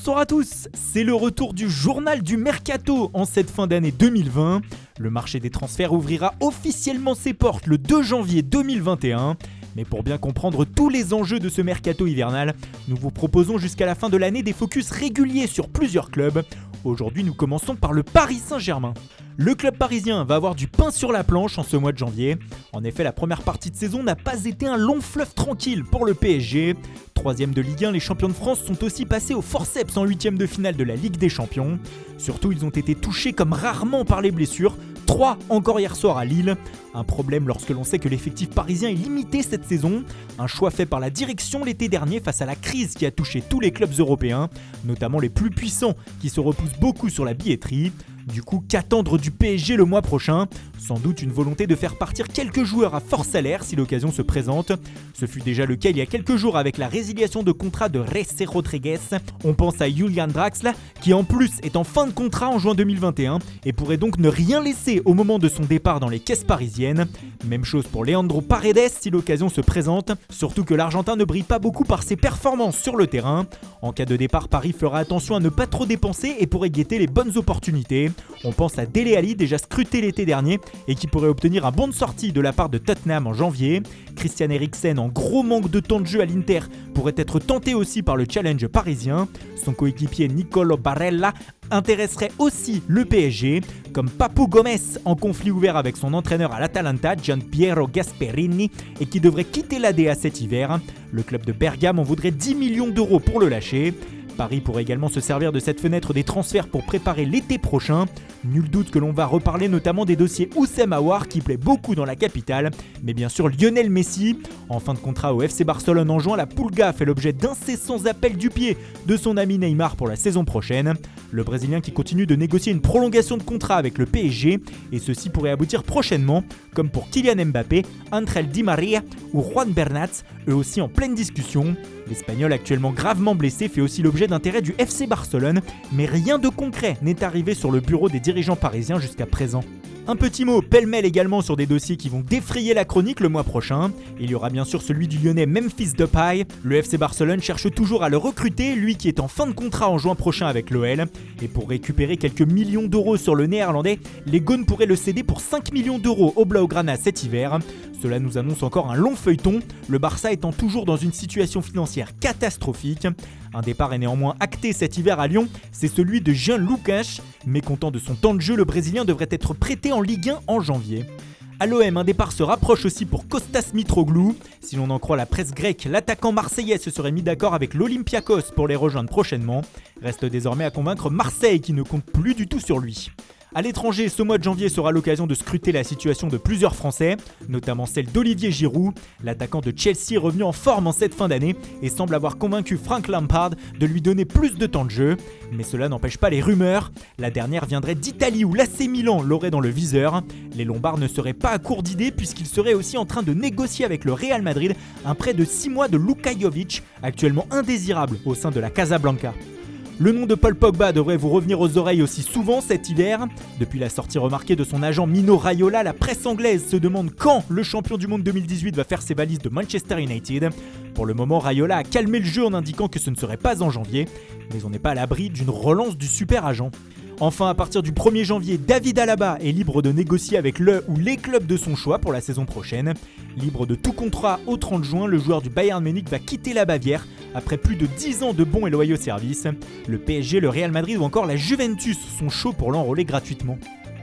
Bonsoir à tous, c'est le retour du journal du Mercato en cette fin d'année 2020. Le marché des transferts ouvrira officiellement ses portes le 2 janvier 2021. Mais pour bien comprendre tous les enjeux de ce mercato hivernal, nous vous proposons jusqu'à la fin de l'année des focus réguliers sur plusieurs clubs. Aujourd'hui, nous commençons par le Paris Saint-Germain. Le club parisien va avoir du pain sur la planche en ce mois de janvier. En effet, la première partie de saison n'a pas été un long fleuve tranquille pour le PSG. Troisième de Ligue 1, les champions de France sont aussi passés au forceps en huitième de finale de la Ligue des Champions. Surtout, ils ont été touchés comme rarement par les blessures. 3 encore hier soir à Lille. Un problème lorsque l'on sait que l'effectif parisien est limité cette saison. Un choix fait par la direction l'été dernier face à la crise qui a touché tous les clubs européens, notamment les plus puissants qui se repoussent beaucoup sur la billetterie. Du coup, qu'attendre du PSG le mois prochain ? Sans doute une volonté de faire partir quelques joueurs à fort salaire si l'occasion se présente. Ce fut déjà le cas il y a quelques jours avec la résiliation de contrat de Jesse Rodriguez. On pense à Julian Draxler qui en plus est en fin de contrat en juin 2021 et pourrait donc ne rien laisser au moment de son départ dans les caisses parisiennes. Même chose pour Leandro Paredes si l'occasion se présente, surtout que l'Argentin ne brille pas beaucoup par ses performances sur le terrain. En cas de départ, Paris fera attention à ne pas trop dépenser et pourrait guetter les bonnes opportunités. On pense à Dele Alli, déjà scruté l'été dernier et qui pourrait obtenir un bon de sortie de la part de Tottenham en janvier. Christian Eriksen, en gros manque de temps de jeu à l'Inter, pourrait être tenté aussi par le challenge parisien. Son coéquipier Nicolo Barella intéresserait aussi le PSG, comme Papu Gomez en conflit ouvert avec son entraîneur à l'Atalanta, Gianpiero Gasperini, et qui devrait quitter l'ADA cet hiver. Le club de Bergame en voudrait 10 millions d'euros pour le lâcher. Paris pourrait également se servir de cette fenêtre des transferts pour préparer l'été prochain. Nul doute que l'on va reparler notamment des dossiers Houssem Aouar qui plaît beaucoup dans la capitale, mais bien sûr Lionel Messi. En fin de contrat au FC Barcelone en juin, la Pulga fait l'objet d'incessants appels du pied de son ami Neymar pour la saison prochaine. Le Brésilien qui continue de négocier une prolongation de contrat avec le PSG, et ceci pourrait aboutir prochainement, comme pour Kylian Mbappé, Ángel Di María ou Juan Bernat, eux aussi en pleine discussion. L'Espagnol actuellement gravement blessé fait aussi l'objet d'intérêt du FC Barcelone, mais rien de concret n'est arrivé sur le bureau des dirigeants parisiens jusqu'à présent. Un petit mot pêle-mêle également sur des dossiers qui vont défrayer la chronique le mois prochain. Il y aura bien sûr celui du Lyonnais Memphis Depay. Le FC Barcelone cherche toujours à le recruter, lui qui est en fin de contrat en juin prochain avec l'OL. Et pour récupérer quelques millions d'euros sur le néerlandais, les Gones pourraient le céder pour 5 millions d'euros au Blaugrana cet hiver. Cela nous annonce encore un long feuilleton, le Barça étant toujours dans une situation financière catastrophique. Un départ est néanmoins acté cet hiver à Lyon, c'est celui de Jean Lucas. Mécontent de son temps de jeu, le Brésilien devrait être prêté en Ligue 1 en janvier. À l'OM, un départ se rapproche aussi pour Kostas Mitroglou. Si l'on en croit la presse grecque, l'attaquant marseillais se serait mis d'accord avec l'Olympiakos pour les rejoindre prochainement. Reste désormais à convaincre Marseille qui ne compte plus du tout sur lui. À l'étranger, ce mois de janvier sera l'occasion de scruter la situation de plusieurs Français, notamment celle d'Olivier Giroud. L'attaquant de Chelsea est revenu en forme en cette fin d'année et semble avoir convaincu Frank Lampard de lui donner plus de temps de jeu. Mais cela n'empêche pas les rumeurs. La dernière viendrait d'Italie où l'AC Milan l'aurait dans le viseur. Les Lombards ne seraient pas à court d'idées puisqu'ils seraient aussi en train de négocier avec le Real Madrid un prêt de 6 mois de Luka Jovic, actuellement indésirable au sein de la Casablanca. Le nom de Paul Pogba devrait vous revenir aux oreilles aussi souvent cet hiver. Depuis la sortie remarquée de son agent Mino Raiola, la presse anglaise se demande quand le champion du monde 2018 va faire ses valises de Manchester United. Pour le moment, Raiola a calmé le jeu en indiquant que ce ne serait pas en janvier, mais on n'est pas à l'abri d'une relance du super agent. Enfin, à partir du 1er janvier, David Alaba est libre de négocier avec le ou les clubs de son choix pour la saison prochaine. Libre de tout contrat au 30 juin, le joueur du Bayern Munich va quitter la Bavière après plus de 10 ans de bons et loyaux services. Le PSG, le Real Madrid ou encore la Juventus sont chauds pour l'enrôler gratuitement.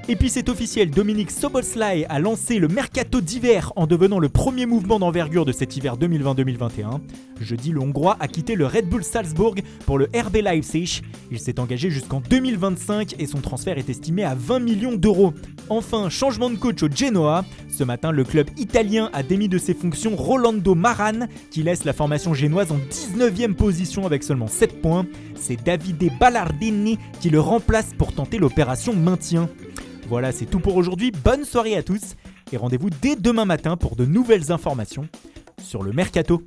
Et puis c'est officiel, Dominik Szoboszlai a lancé le mercato d'hiver en devenant le premier mouvement d'envergure de cet hiver 2020-2021. Jeudi, le Hongrois a quitté le Red Bull Salzbourg pour le RB Leipzig. Il s'est engagé jusqu'en 2025 et son transfert est estimé à 20 millions d'euros. Enfin, changement de coach au Genoa. Ce matin, le club italien a démis de ses fonctions Rolando Maran qui laisse la formation génoise en 19e position avec seulement 7 points. C'est Davide Ballardini qui le remplace pour tenter l'opération maintien. Voilà, c'est tout pour aujourd'hui. Bonne soirée à tous et rendez-vous dès demain matin pour de nouvelles informations sur le Mercato.